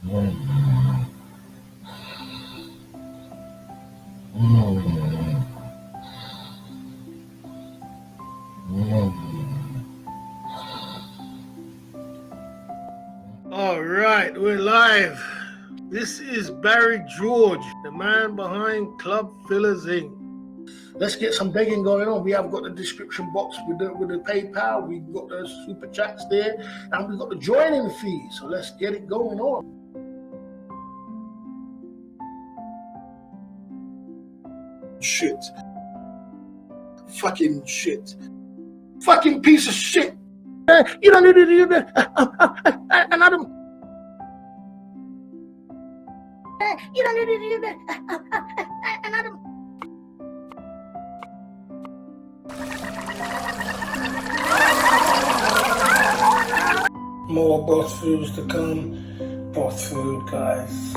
All right, we're live. This is Barry George, the man behind Club Fillers Inc. Let's get some begging going on. We have got the description box with the PayPal. We've got the super chats there, and we've got the joining fee. So let's get it going on. Shit. Fucking shit. Fucking piece of shit. You don't need to do that. Another. You don't need to do that. Another. More boss foods to come. Boss food, guys.